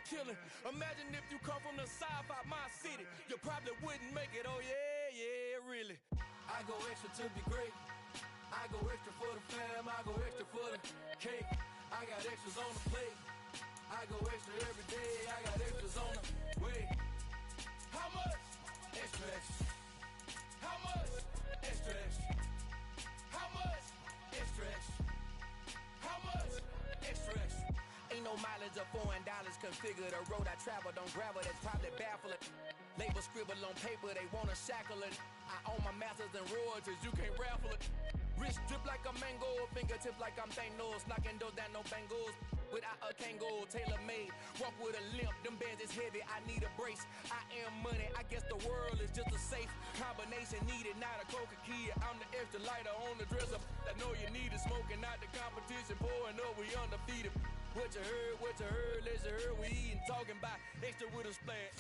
killing. Imagine if you come from the south out my city, you probably wouldn't make it. Oh yeah, yeah, really. I go extra to be great. I go extra for the fam. I go extra for the cake. I got extras on the plate. I go extra every day. I got extras on the way. How much? Extra, extra. How much? Extra, extra. How much? Extra, extra. How much? Extra, extra. Ain't no mileage of $4 configure the road I travel. Don't gravel, that's probably baffling. Label scribble on paper, they wanna shackle it. I own my masters and royalties, you can't raffle it. Wrist drip like a mango, fingertips like I'm Thanos. Knocking those down, no bangles. Without a Kango, tailor-made. Walk with a limp, them bands is heavy, I need a brace. I am money, I guess the world is just a safe combination needed, not a coca key. I'm the extra lighter on the dresser. I know you need it, smoking out the competition, pouring up, we undefeated. What you heard, let's hear we eating, talking about extra with a splash.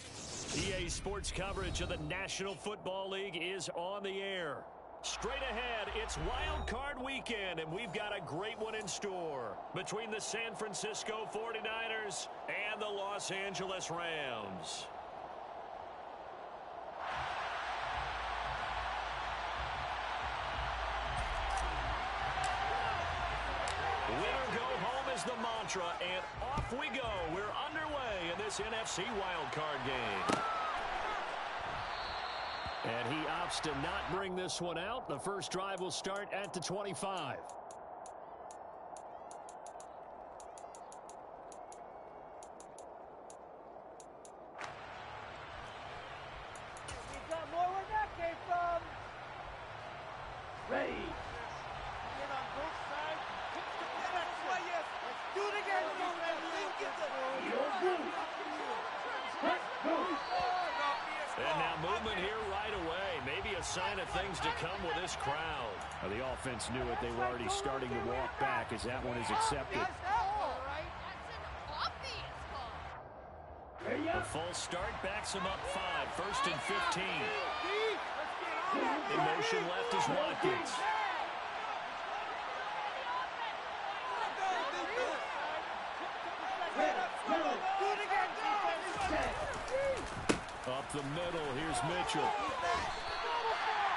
EA Sports coverage of the National Football League is on the air. Straight ahead, it's Wild Card Weekend, and we've got a great one in store between the San Francisco 49ers and the Los Angeles Rams. Winner go home is the mantra, and off we go. We're underway in this NFC wildcard game. And he opts to not bring this one out. The first drive will start at the 25. We've got more where that came from. Ready. In on both sides. That's why, yes. Let's do it again. Let's go. And now movement here right away. Maybe a sign of things to come with this crowd. Well, the offense knew it. They were already starting to walk back as that one is accepted. A full start backs him up 5. First and 15. In motion left is Watkins. Up the middle, here's Mitchell.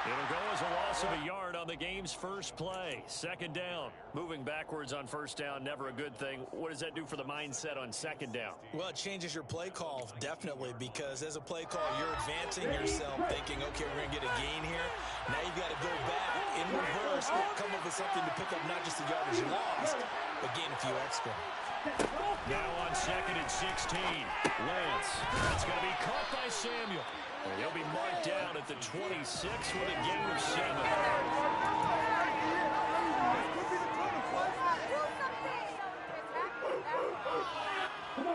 It'll go as a loss of a yard on the game's first play. Second down. Moving backwards on first down, never a good thing. What does that do for the mindset on second down? Well, it changes your play call, definitely, because as a play call, you're advancing yourself, thinking, okay, we're going to get a gain here. Now you've got to go back in reverse, come up with something to pick up not just the yardage you lost, but gain a few extra. Now on second and 16. Lance. That's going to be caught by Samuel. And he'll be marked down at the 26 with a gain of 7.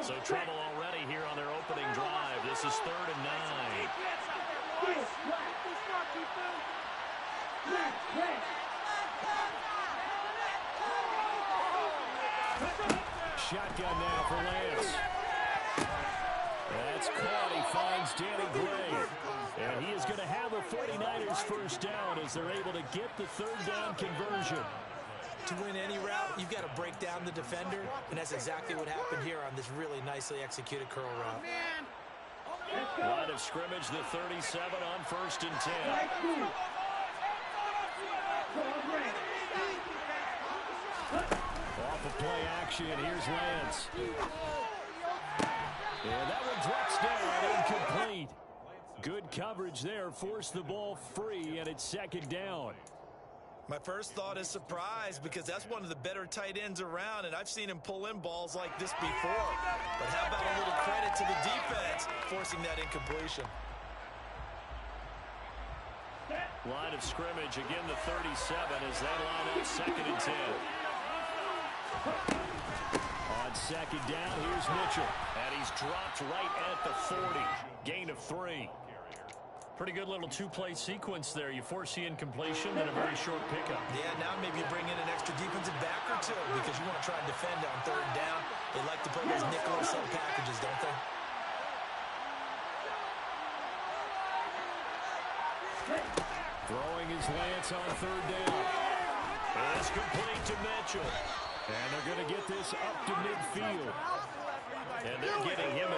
So trouble already here on their opening drive. This is 3rd and 9. Shotgun now for Lance. That's caught. He finds Danny Gray. And he is going to have a 49ers first down as they're able to get the third down conversion. To win any route, you've got to break down the defender, and that's exactly what happened here on this really nicely executed curl route. Line of scrimmage, the 37 on first and 10. Off of play action, here's Lance. And that one drops down, incomplete. Good coverage there, forced the ball free, and it's second down. My first thought is surprise, because that's one of the better tight ends around, and I've seen him pull in balls like this before. But how about a little credit to the defense forcing that incompletion? Line of scrimmage, again the 37 as they line up second and 10. On second down, here's Mitchell. And he's dropped right at the 40. Gain of 3. Pretty good little two-play sequence there. You force the incompletion and a very short pickup. Yeah, now maybe you bring in an extra defensive back or two because you want to try and defend on third down. They like to play those nickel or sub packages, don't they? Throwing his Lance on third down. It's complete to Mitchell. And they're going to get this up to midfield. And they're getting him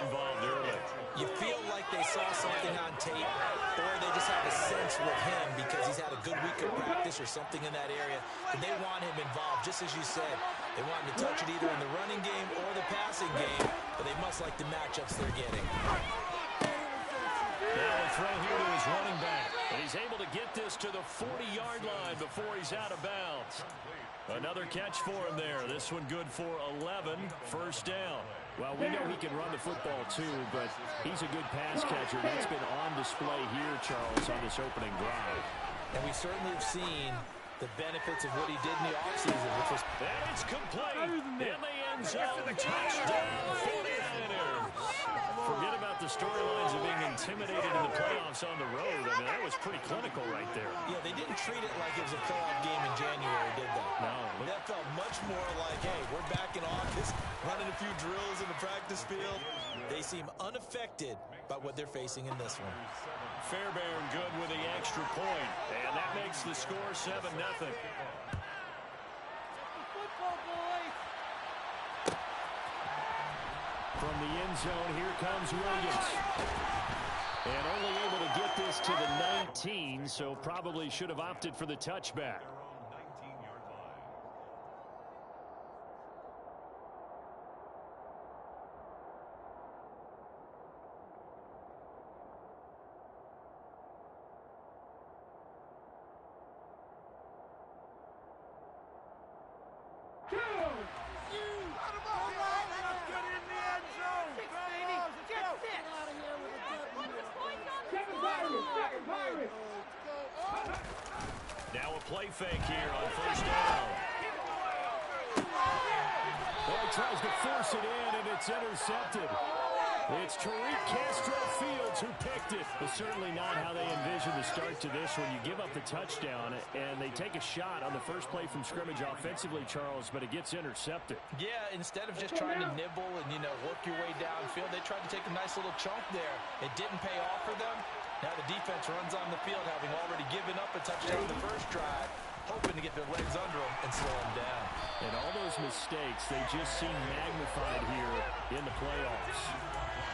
You feel like they saw something on tape, or they just have a sense with him because he's had a good week of practice or something in that area, and they want him involved, just as you said. They want him to touch it either in the running game or the passing game, but they must like the matchups they're getting. Now a throw here to his running back, and he's able to get this to the 40-yard line before he's out of bounds. Another catch for him there. This one good for 11, first down. Well, we know he can run the football too, but he's a good pass catcher. That's been on display here, Charles, on this opening drive. And we certainly have seen the benefits of what he did in the offseason, which was... And it's complete in the end zone. Touchdown, 49ers. Forget about the storylines of being intimidated in the playoffs on the road. I mean, that was pretty clinical right there. Yeah, they didn't treat it like it was a playoff game in January, did they? No. That felt much more like, hey, we're back in August, running a few drills in the practice field. They seem unaffected by what they're facing in this one. Fairbairn good with the extra point, and that makes the score 7-0. From the end zone, here comes Williams. And only able to get this to the 19, so probably should have opted for the touchback. Now a play fake here on first down. Well, he tries to force it in, and it's intercepted. It's Tariq Castro-Fields who picked it. But certainly not how they envisioned the start to this one. You give up the touchdown, and they take a shot on the first play from scrimmage offensively, Charles, but it gets intercepted. Yeah, instead of just trying to nibble and, work your way downfield, they tried to take a nice little chunk there. It didn't pay off for them. Now the defense runs on the field, having already given up a touchdown in the first drive, hoping to get their legs under them and slow them down. And all those mistakes, they just seem magnified here in the playoffs.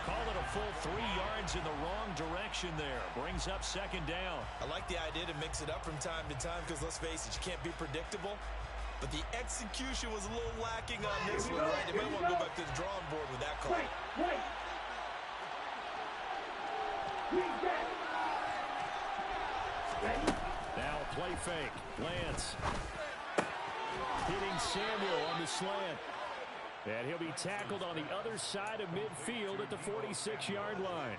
Call it a full 3 yards in the wrong direction there. Brings up second down. I like the idea to mix it up from time to time because, let's face it, you can't be predictable. But the execution was a little lacking on this one, right? They may want to go back to the drawing board with that call. Now a play fake. Lance hitting Samuel on the slant. And he'll be tackled on the other side of midfield at the 46-yard line.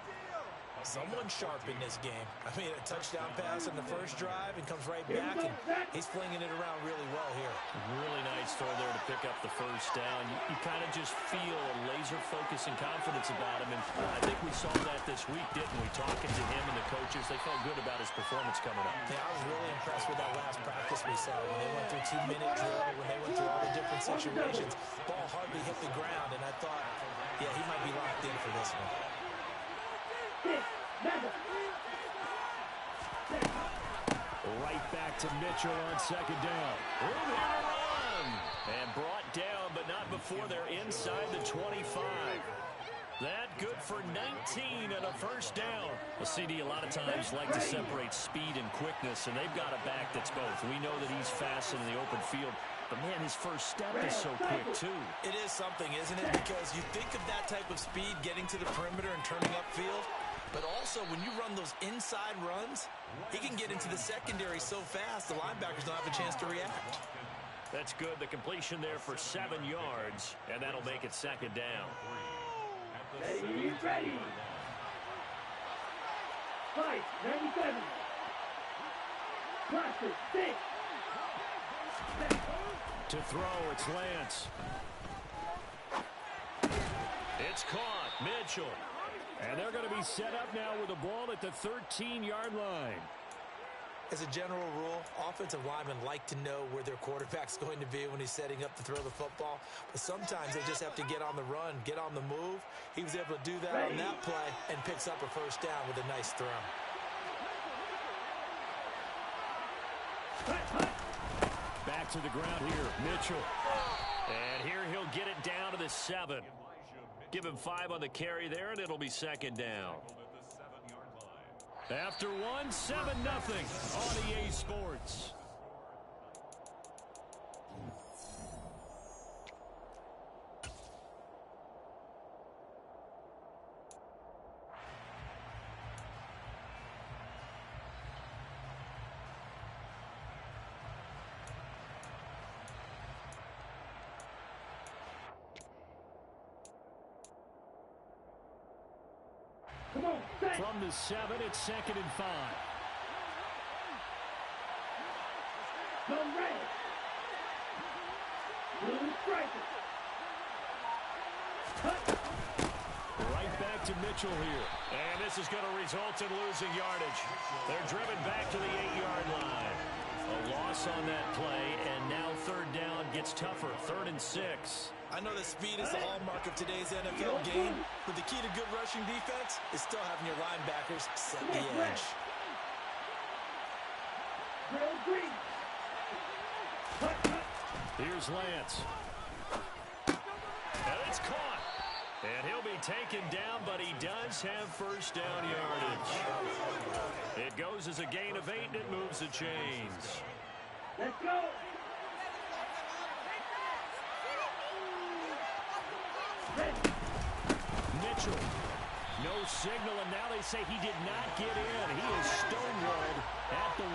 Someone sharp in this game. I mean, a touchdown pass in the first drive and comes right back, and he's flinging it around really well here. Really nice throw there to pick up the first down. You kind of just feel a laser focus and confidence about him, and I think we saw that this week, didn't we? Talking to him and the coaches, they felt good about his performance coming up. Yeah, I was really impressed with that last practice we saw when they went through 2-minute drill, when they went through all the different situations. Ball hardly hit the ground, and I thought, yeah, he might be locked in for this one. Right back to Mitchell on second down. Room here to run. And brought down, but not before they're inside the 25. That good for 19 and a first down. Well, CD a lot of times like to separate speed and quickness, and they've got a back that's both. We know that he's fast in the open field, but, man, his first step is so quick, too. It is something, isn't it? Because you think of that type of speed getting to the perimeter and turning upfield, but also when you run those inside runs, he can get into the secondary so fast the linebackers don't have a chance to react. That's good. The completion there for 7 yards, and that'll make it second down. Ready. Fight, 97. Practice, 6. To throw, it's Lance. It's caught. Mitchell. And they're going to be set up now with the ball at the 13-yard line. As a general rule, offensive linemen like to know where their quarterback's going to be when he's setting up to throw the football. But sometimes they just have to get on the run, get on the move. He was able to do that on that play and picks up a first down with a nice throw. Back to the ground here, Mitchell. And here he'll get it down to the 7. Give him 5 on the carry there, and it'll be second down. After one, 7-0 on EA Sports. From the 7, it's 2nd and 5. Go red. Blue striker. Right back to Mitchell here. And this is going to result in losing yardage. They're driven back to the 8-yard line. A loss on that play, and now 3rd down gets tougher. 3rd and 6. I know that speed is the hallmark of today's NFL game, but the key to good rushing defense is still having your linebackers set the edge. Here's Lance. And it's caught. And he'll be taken down, but he does have 1st down yardage. It goes as a gain of 8, and it moves the chains. Let's go. Mitchell. No signal, and now they say he did not get in. He is stonewalled at the 1.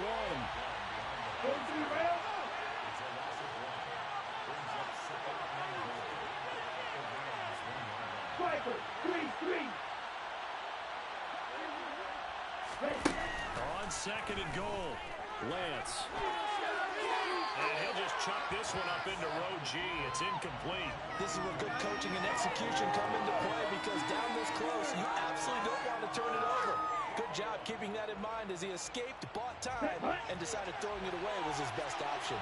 Striker, 3-3. On 2nd and goal, Lance. And he'll just chuck this one up into row G. It's incomplete. This is where good coaching and execution come into play, because down this close, you absolutely don't want to turn it over. Good job keeping that in mind as he escaped, bought time, and decided throwing it away was his best option.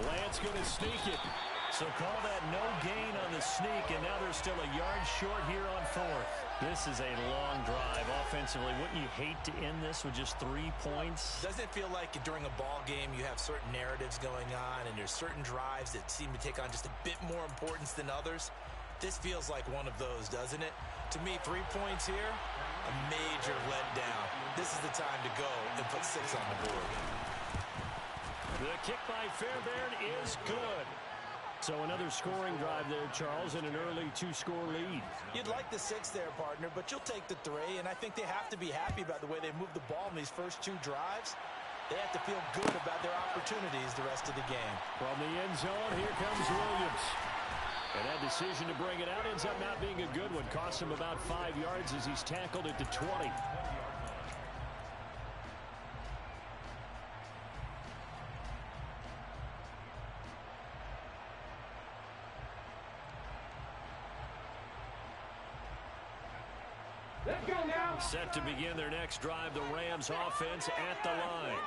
Lance going to sneak it. So call that no gain on the sneak, and now they're still a yard short here on 4th. This is a long drive offensively. Wouldn't you hate to end this with just 3 points? Doesn't it feel like during a ball game you have certain narratives going on, and there's certain drives that seem to take on just a bit more importance than others? This feels like one of those, doesn't it? To me, 3 points here, a major letdown. This is the time to go and put 6 on the board. The kick by Fairbairn is good. So another scoring drive there, Charles, and an early 2-score lead. You'd like the 6 there, partner, but you'll take the 3, and I think they have to be happy about the way they moved the ball in these first 2 drives. They have to feel good about their opportunities the rest of the game. From the end zone, here comes Williams. And that decision to bring it out ends up not being a good one. Costs him about 5 yards as he's tackled at the 20. Let's go now. Set to begin their next drive, the Rams offense at the line.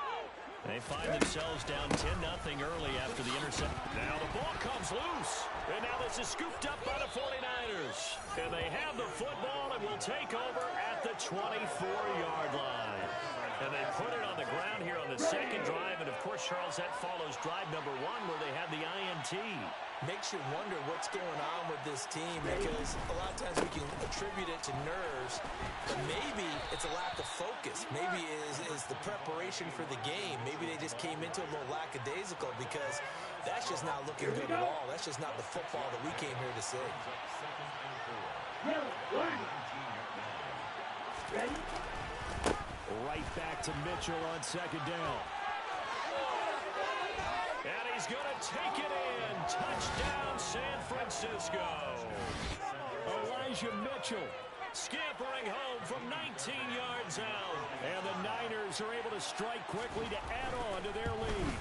They find themselves down 10-0 early after the intercept. Now the ball comes loose. And now this is scooped up by the 49ers. And they have the football and will take over at the 24-yard line. And they put it on the ground here on the second drive. And, of course, Charles, that follows drive number 1 where they had the INT. Makes you wonder what's going on with this team, because a lot of times we can attribute it to nerves, but maybe it's a lack of focus. Maybe it is the preparation for the game. Maybe they just came into it a little lackadaisical, because that's just not looking good at all. That's just not the football that we came here to see. Right back to Mitchell on 2nd down. And he's going to take it in. Touchdown, San Francisco. Elijah Mitchell scampering home from 19 yards out. And the Niners are able to strike quickly to add on to their lead.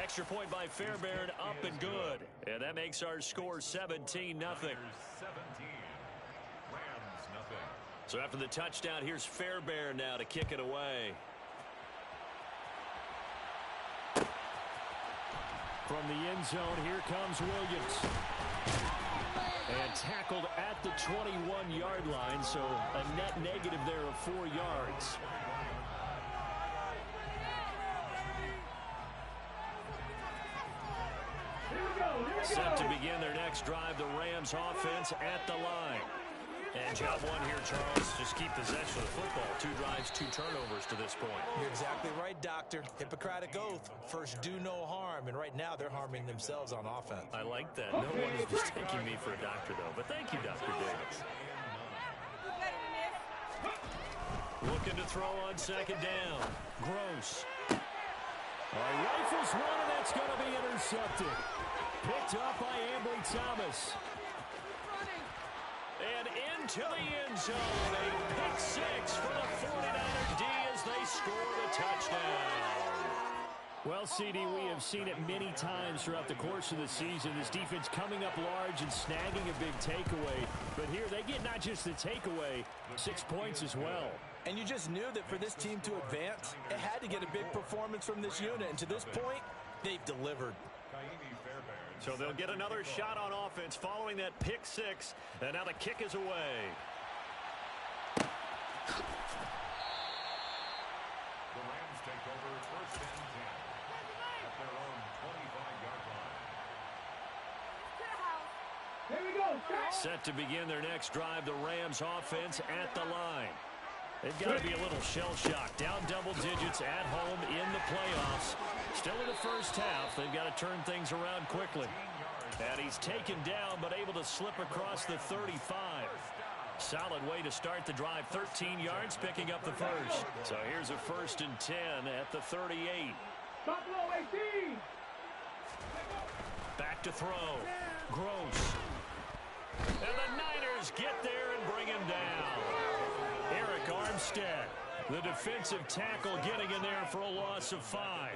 Extra point by Fairbairn, up and good. And that makes our score 17-0. So after the touchdown, here's Fairbairn now to kick it away. From the end zone, here comes Williams. And tackled at the 21-yard line, so a net negative there of 4 yards. Set to begin their next drive, the Rams offense at the line. And job one here, Charles, just keep possession of the football. 2 drives, 2 turnovers to this point. You're exactly right, Doctor. Hippocratic oath. First, do no harm. And right now, they're harming themselves on offense. I like that. No one is mistaking me for a doctor, though. But thank you, Dr. Davis. Looking to throw on second down. Gross. Rifles one, and that's going to be intercepted. Picked up by Ambry Thomas. And into the end zone. A pick 6 for the 49er D as they scored a touchdown. Well, CD, we have seen it many times throughout the course of the season. This defense coming up large and snagging a big takeaway. But here they get not just the takeaway, 6 points as well. And you just knew that for this team to advance, it had to get a big performance from this unit. And to this point, they've delivered. So they'll get another shot on offense following that pick 6. And now the kick is away. The Rams take over first and 10 at their own 25-yard line. Here we go. Set to begin their next drive, the Rams offense at the line. They've got to be a little shell-shocked. Down double digits at home in the playoffs. Still in the first half. They've got to turn things around quickly. And he's taken down, but able to slip across the 35. Solid way to start the drive. 13 yards, picking up the first. So here's a 1st and 10 at the 38. Buffalo 18. Back to throw. Gross. And the Niners get there and bring him down. Eric Armstead, the defensive tackle, getting in there for a loss of 5.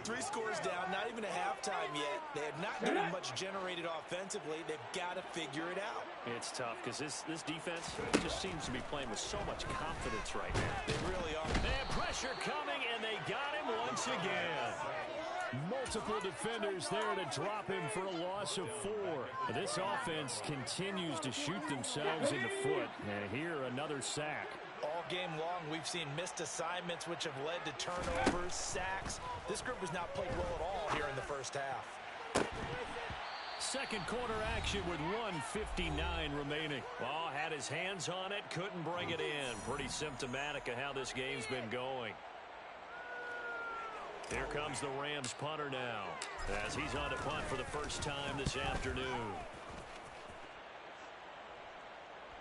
3 scores down, not even a halftime yet. They have not getting much generated offensively. They've got to figure it out. It's tough because this defense just seems to be playing with so much confidence right now. They really are. They have pressure coming, and they got him once again. Multiple defenders there to drop him for a loss of 4. This offense continues to shoot themselves in the foot. And here, another sack. All game long, we've seen missed assignments, which have led to turnovers, sacks. This group has not played well at all here in the first half. Second quarter action with 1:59 remaining. Ball had his hands on it, couldn't bring it in. Pretty symptomatic of how this game's been going. Here comes the Rams punter now, as he's on to punt for the first time this afternoon.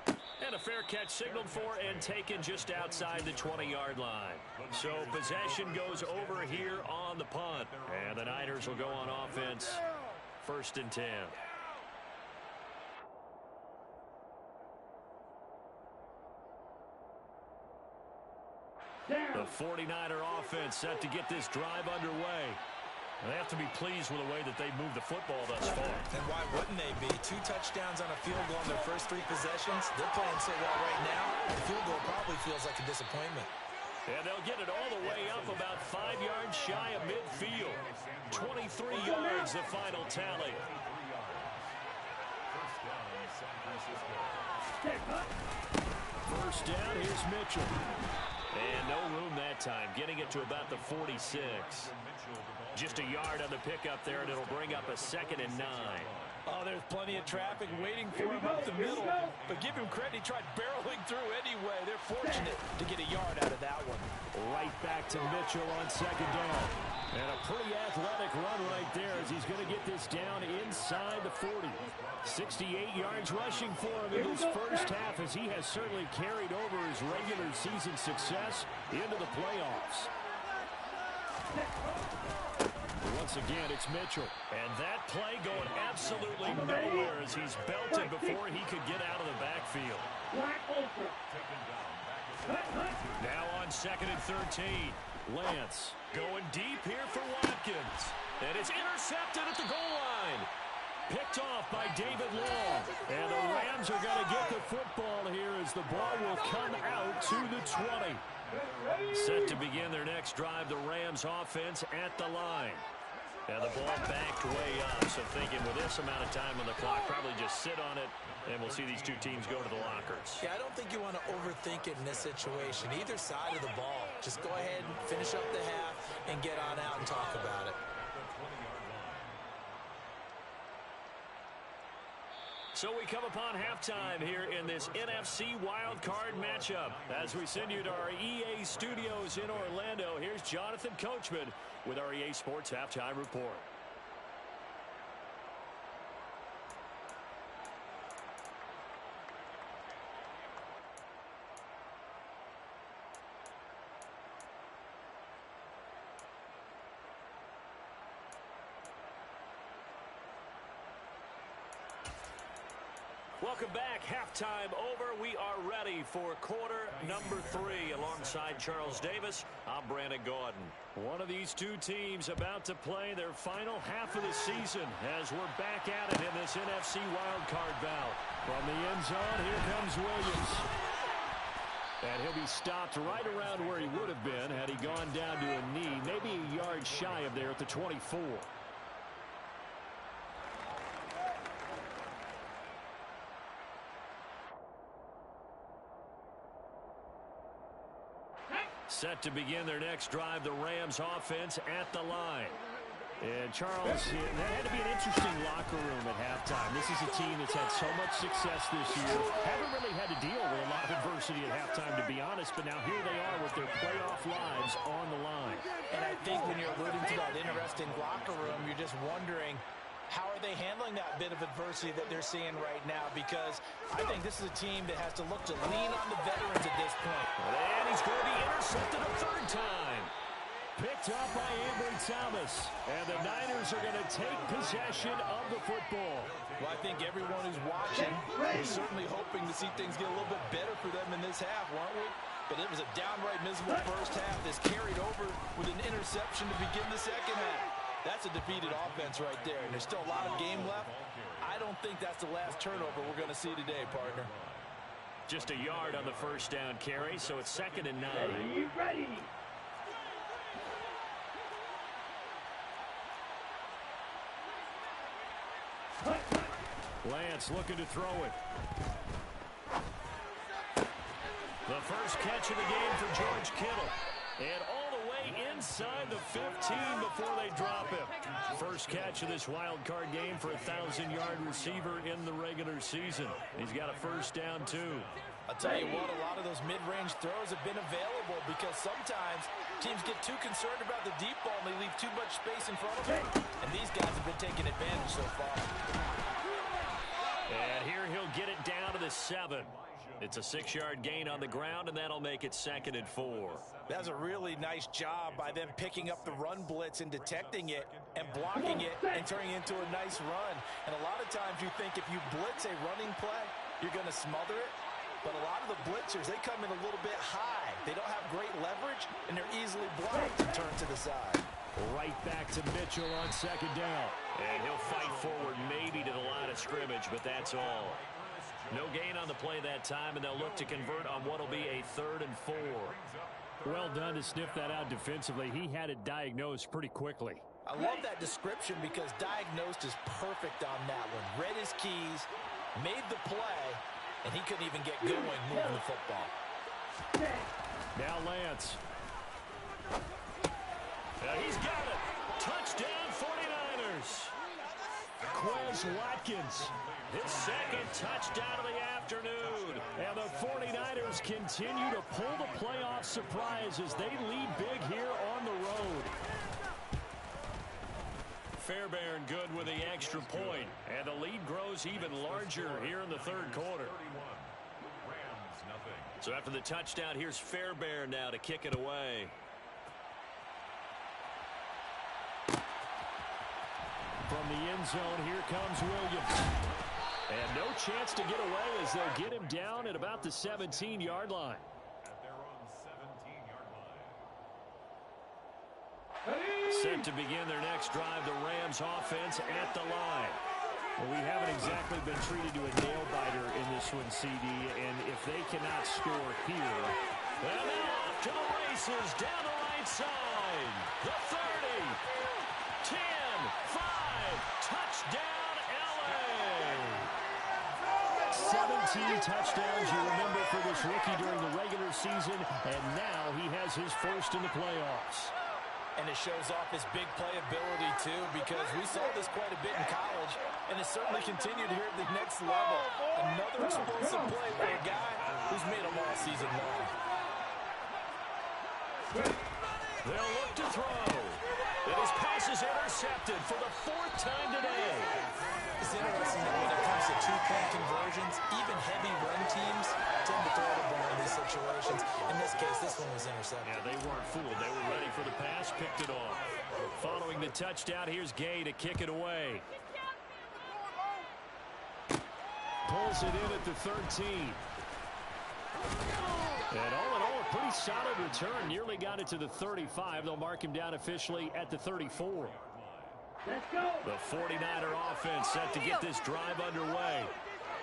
And a fair catch signaled for and taken just outside the 20-yard line. So possession goes over here on the punt. And the Niners will go on offense. 1st and 10. The 49er offense set to get this drive underway. They have to be pleased with the way that they moved the football thus far. And why wouldn't they be? 2 touchdowns on a field goal in their first 3 possessions. They're playing so well right now, the field goal probably feels like a disappointment. And they'll get it all the way up about 5 yards shy of midfield. 23 yards the final tally. First down, here's Mitchell. And no room that time, getting it to about the 46. Just a yard on the pickup there, and it'll bring up a 2nd and 9. Oh, there's plenty of traffic waiting for him up the middle. But give him credit, he tried barreling through anyway. They're fortunate to get a yard out of that one. Right back to Mitchell on 2nd down. And a pretty athletic run right there as he's going to get this down inside the 40. 68 yards rushing for him in his first half, as he has certainly carried over his regular season success into the playoffs. Once again, it's Mitchell. And that play going absolutely nowhere as he's belted before he could get out of the backfield. Now on 2nd and 13. Lance going deep here for Watkins. And it's intercepted at the goal line. Picked off by David Long. And the Rams are going to get the football here as the ball will come out to the 20. Set to begin their next drive, the Rams offense at the line. And the ball backed way up, so thinking with this amount of time on the clock, probably just sit on it, and we'll see these two teams go to the lockers. Yeah, I don't think you want to overthink it in this situation. Either side of the ball. Just go ahead and finish up the half and get on out and talk about it. So we come upon halftime here in this NFC wildcard matchup. As we send you to our EA studios in Orlando, here's Jonathan Coachman with our EA Sports Halftime Report. Welcome back. Halftime over. We are ready for quarter number 3. Alongside Charles Davis, I'm Brandon Gaudin. One of these two teams about to play their final half of the season as we're back at it in this NFC wildcard bout. From the end zone, here comes Williams. And he'll be stopped right around where he would have been had he gone down to a knee, maybe a yard shy of there at the 24. Set to begin their next drive, the Rams offense at the line. And Charles, that had to be an interesting locker room at halftime. This is a team that's had so much success this year. Haven't really had to deal with a lot of adversity at halftime, to be honest, but now here they are with their playoff lives on the line. And I think when you're alluding to that interesting locker room, you're just wondering, how are they handling that bit of adversity that they're seeing right now? Because I think this is a team that has to look to lean on the veterans at this point. And he's going to be intercepted a third time. Picked up by Ambry Thomas. And the Niners are going to take possession of the football. Well, I think everyone who's watching is certainly hoping to see things get a little bit better for them in this half, weren't we? But it was a downright miserable first half that's carried over with an interception to begin the second half. That's a defeated offense right there, and there's still a lot of game left. I don't think that's the last turnover we're going to see today, partner. Just a yard on the first down carry, so it's 2nd and 9. Ready. Lance looking to throw it. The first catch of the game for George Kittle. And all the way inside the 15 before they drop him. First catch of this wild card game for a 1,000-yard receiver in the regular season. He's got a first down, too. I'll tell you what, a lot of those mid-range throws have been available because sometimes teams get too concerned about the deep ball and they leave too much space in front of them. And these guys have been taking advantage so far. And here he'll get it down to the 7. It's a 6-yard gain on the ground, and that'll make it 2nd and 4. That's a really nice job by them picking up the run blitz and detecting it and blocking it and turning it into a nice run. And a lot of times you think if you blitz a running play, you're going to smother it. But a lot of the blitzers, they come in a little bit high. They don't have great leverage, and they're easily blocked and turned to the side. Right back to Mitchell on 2nd down. And he'll fight forward maybe to the line of scrimmage, but that's all. No gain on the play that time, and they'll look to convert on what will be a 3rd and 4. Well done to sniff that out defensively. He had it diagnosed pretty quickly. I love that description because diagnosed is perfect on that one. Read his keys, made the play, and he couldn't even get going moving the football. Now Lance. He's got it. Touchdown 49ers. Quez Watkins. His 2nd touchdown of the afternoon. And the 49ers continue to pull the playoff surprise as they lead big here on the road. Fairbairn good with the extra point. And the lead grows even larger here in the 3rd quarter. So after the touchdown, here's Fairbairn now to kick it away. From the end zone, here comes Williams. And no chance to get away as they'll get him down at about the 17-yard line. Set to begin their next drive, the Rams offense at the line. Well, we haven't exactly been treated to a nail-biter in this one, CD, and if they cannot score here... Well, now off to the races, down the right side. The 30. To 10, 5, touchdown LA. 17 touchdowns, you remember, for this rookie during the regular season, and now he has his first in the playoffs. And it shows off his big play ability, too, because we saw this quite a bit in college, and it certainly continued here at the next level. Another explosive play for a guy who's made them all season long. They'll look to throw. And his pass is intercepted for the 4th time today. It's interesting that when it comes to two-point conversions, even heavy run teams tend to throw the ball in these situations. In this case, this one was intercepted. Yeah, they weren't fooled. They were ready for the pass, picked it off. Following the touchdown, here's Gay to kick it away. Pulls it in at the 13. And all in all, a pretty solid return. Nearly got it to the 35. They'll mark him down officially at the 34. Let's go. The 49er offense set to get this drive underway.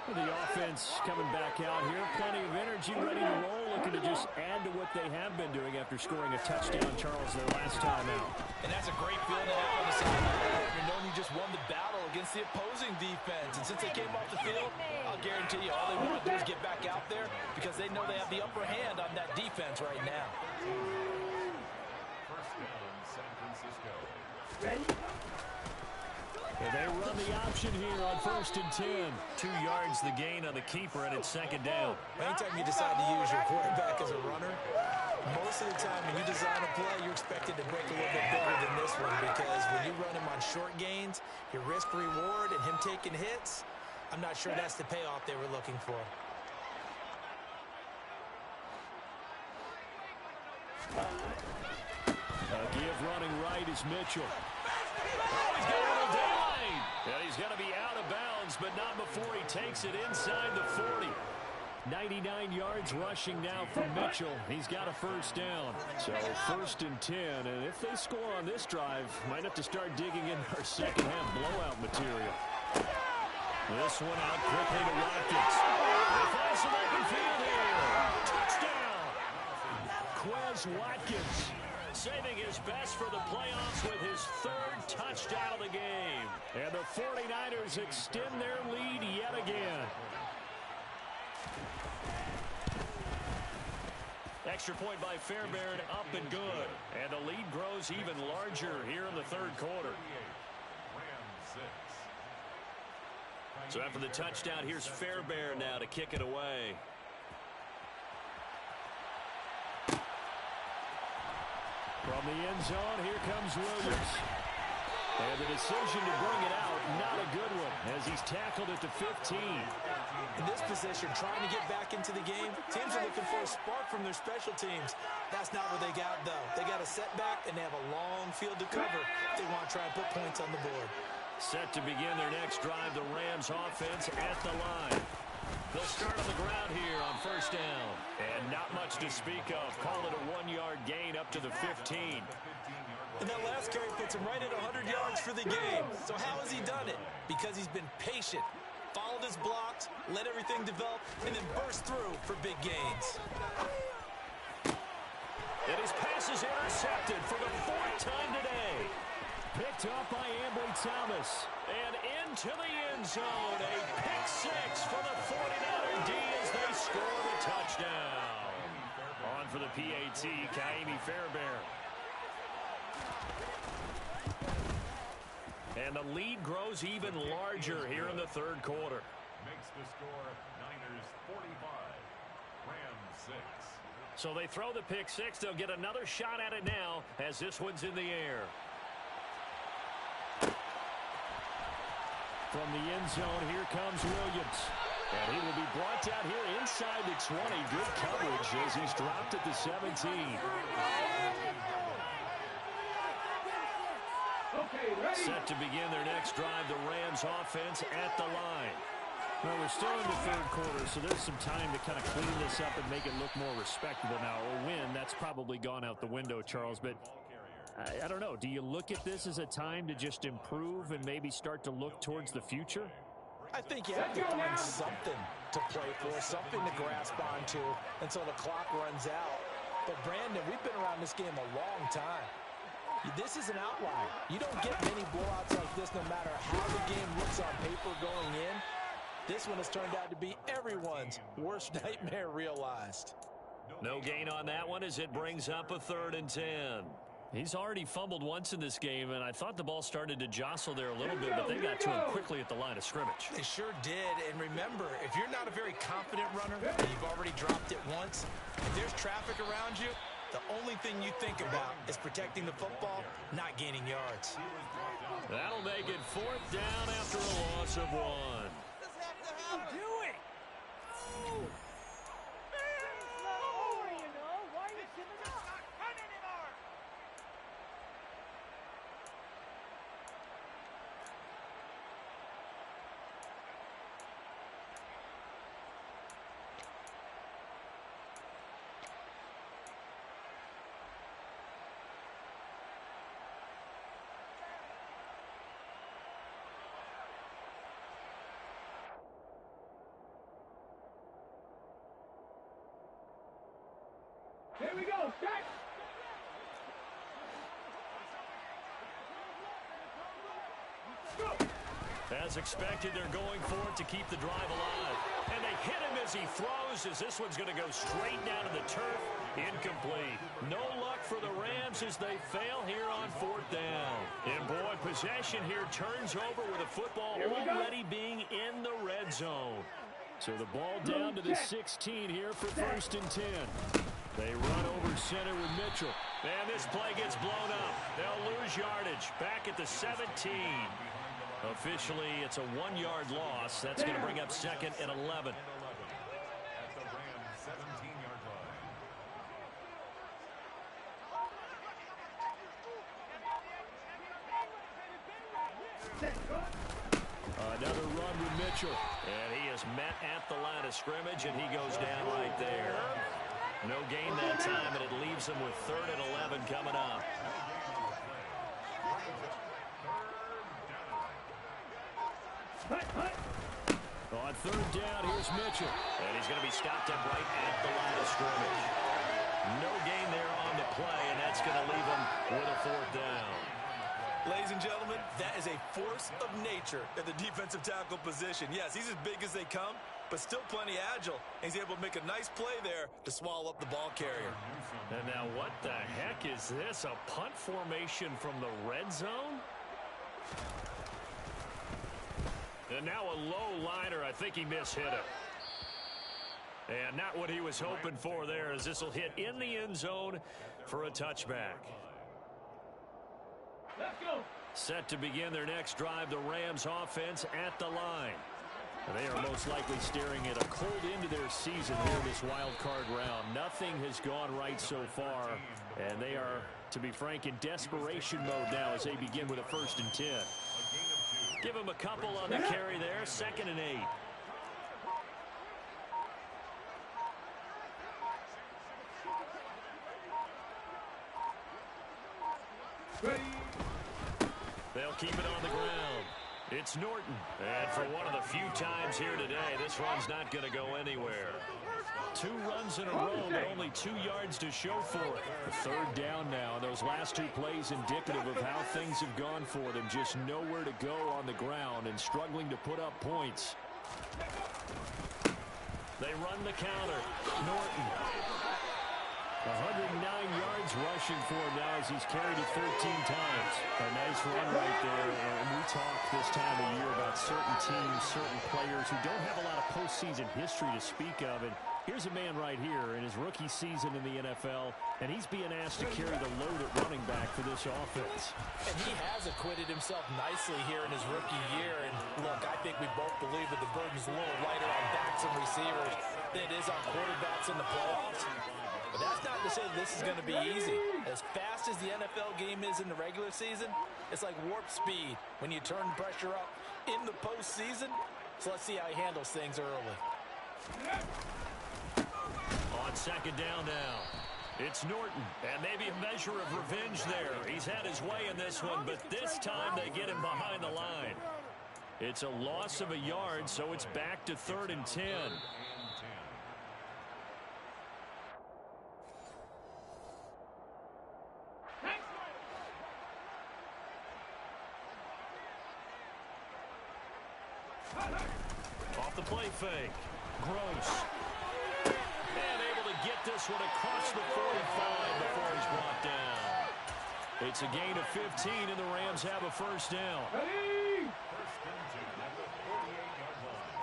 The offense coming back out here. Plenty of energy, ready to roll, looking to just add to what they have been doing after scoring a touchdown, Charles, their last time out. And that's a great feeling to have on the sideline. You know you just won the battle against the opposing defense. And since they came off the field, I'll guarantee you all they want to do is get back out there because they know they have the upper hand on that defense right now. First down, San Francisco. Ready? And they run the option here on 1st and 10. 2 yards the gain on the keeper, and it's 2nd down. Anytime you decide to use your quarterback as a runner, most of the time when you design a play, you're expected to break a little bit bigger than this one because when you run him on short gains, your risk-reward and him taking hits, I'm not sure that's the payoff they were looking for. Give running right is Mitchell. Oh, he's got a little daylight. And he's going to be out of bounds, but not before he takes it inside the 40. 99 yards rushing now from Mitchell. He's got a first down. So 1st and 10. And if they score on this drive, might have to start digging in our second half blowout material. This one out quickly to Watkins. They find some open field here. Touchdown. Quez Watkins Saving his best for the playoffs with his 3rd touchdown of the game. And the 49ers extend their lead yet again. Extra point by Fairbairn, up and good. And the lead grows even larger here in the 3rd quarter. So after the touchdown, here's Fairbairn now to kick it away. From the end zone, here comes Williams. And the decision to bring it out, not a good one, as he's tackled at the 15. In this position, trying to get back into the game, teams are looking for a spark from their special teams. That's not what they got, though. They got a setback, and they have a long field to cover if they want to try and put points on the board. Set to begin their next drive, the Rams offense at the line. They'll start on the ground here on 1st down. And not much to speak of. Call it a 1-yard gain up to the 15. And that last carry puts him right at 100 yards for the game. So how has he done it? Because he's been patient, followed his blocks, let everything develop, and then burst through for big gains. And his pass is intercepted for the 4th time today. Picked up by Ambry Thomas. And into the end zone. A pick 6 for the 49er D as they score the touchdown. On for the PAT, Ka'imi Fairbairn. And the lead grows even larger here in the 3rd quarter. Makes the score Niners 45, Rams 6. So they throw the pick 6. They'll get another shot at it now as this one's in the air. From the end zone, here comes Williams. And he will be brought down here inside the 20. Good coverage as he's dropped at the 17. Okay, ready. Set to begin their next drive, the Rams offense at the line. Well, we're still in the 3rd quarter, so there's some time to kind of clean this up and make it look more respectable now. A win, that's probably gone out the window, Charles, but I don't know. Do you look at this as a time to just improve and maybe start to look towards the future? I think you have to find something to play for, something to grasp onto until the clock runs out. But, Brandon, we've been around this game a long time. This is an outlier. You don't get many blowouts like this no matter how the game looks on paper going in. This one has turned out to be everyone's worst nightmare realized. No gain on that one as it brings up a 3rd and 10. He's already fumbled once in this game, and I thought the ball started to jostle there a little bit, but they got to him quickly at the line of scrimmage. They sure did, and remember, if you're not a very confident runner, and you've already dropped it once, if there's traffic around you, the only thing you think about is protecting the football, not gaining yards. That'll make it 4th down after a loss of 1. Here we go, set! As expected, they're going for it to keep the drive alive. And they hit him as he throws, as this one's going to go straight down to the turf. Incomplete. No luck for the Rams as they fail here on 4th down. And boy, possession here turns over with a football already being in the red zone. So the ball down to the 16 here for 1st and 10. They run over center with Mitchell. And this play gets blown up. They'll lose yardage. Back at the 17. Officially, it's a 1-yard loss. That's going to bring up 2nd and 11. At the Rams' 17-yard line. Another run with Mitchell. And he is met at the line of scrimmage, and he goes down right there. No gain that time, and it leaves him with 3rd and 11 coming up. On 3rd down, here's Mitchell. And he's going to be stopped up right at the line of scrimmage. No gain there on the play, and that's going to leave him with a 4th down. Ladies and gentlemen, that is a force of nature at the defensive tackle position. Yes, he's as big as they come, but still plenty agile. He's able to make a nice play there to swallow up the ball carrier. And now what the heck is this? A punt formation from the red zone? And now a low liner. I think he mishit him. And not what he was hoping for there, as this will hit in the end zone for a touchback. Let's go! Set to begin their next drive, the Rams offense at the line. And they are most likely staring at a cold end to their season here in this wild card round. Nothing has gone right so far, and they are, to be frank, in desperation mode now as they begin with a 1st and 10. Give him a couple on the carry there, 2nd and 8. Ready. They'll keep it on the ground. It's Norton. And for one of the few times here today, this run's not going to go anywhere. 2 runs in a row, but only 2 yards to show for it. The 3rd down now. Those last 2 plays indicative of how things have gone for them. Just nowhere to go on the ground and struggling to put up points. They run the counter. Norton. 109 yards rushing for him now as he's carried it 13 times. A nice run right there. And we talk this time of year about certain teams, certain players who don't have a lot of postseason history to speak of. And here's a man right here in his rookie season in the NFL, and he's being asked to carry the load at running back for this offense. And he has acquitted himself nicely here in his rookie year. And look, I think we both believe that the burden's a little lighter on backs and receivers than it is on quarterbacks in the playoffs. But that's not to say this is going to be easy. As fast as the NFL game is in the regular season, it's like warp speed when you turn pressure up in the postseason. So let's see how he handles things early. On 2nd down now, it's Norton, and maybe a measure of revenge there. He's had his way in this one, but this time they get him behind the line. It's a loss of a yard, so it's back to 3rd and 10. play fake. Gross. And able to get this one across the 45 before he's brought down. It's a gain of 15, and the Rams have a first down. Ready? First and 10 at the 48-yard line.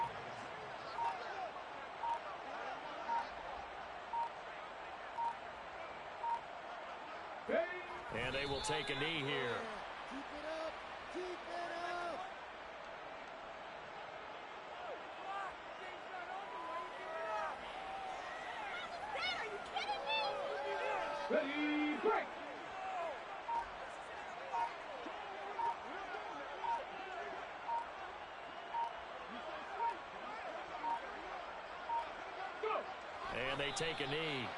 And they will take a knee here. Keep it up. Keep it up. Are you kidding me? Ready, break! And they take a knee.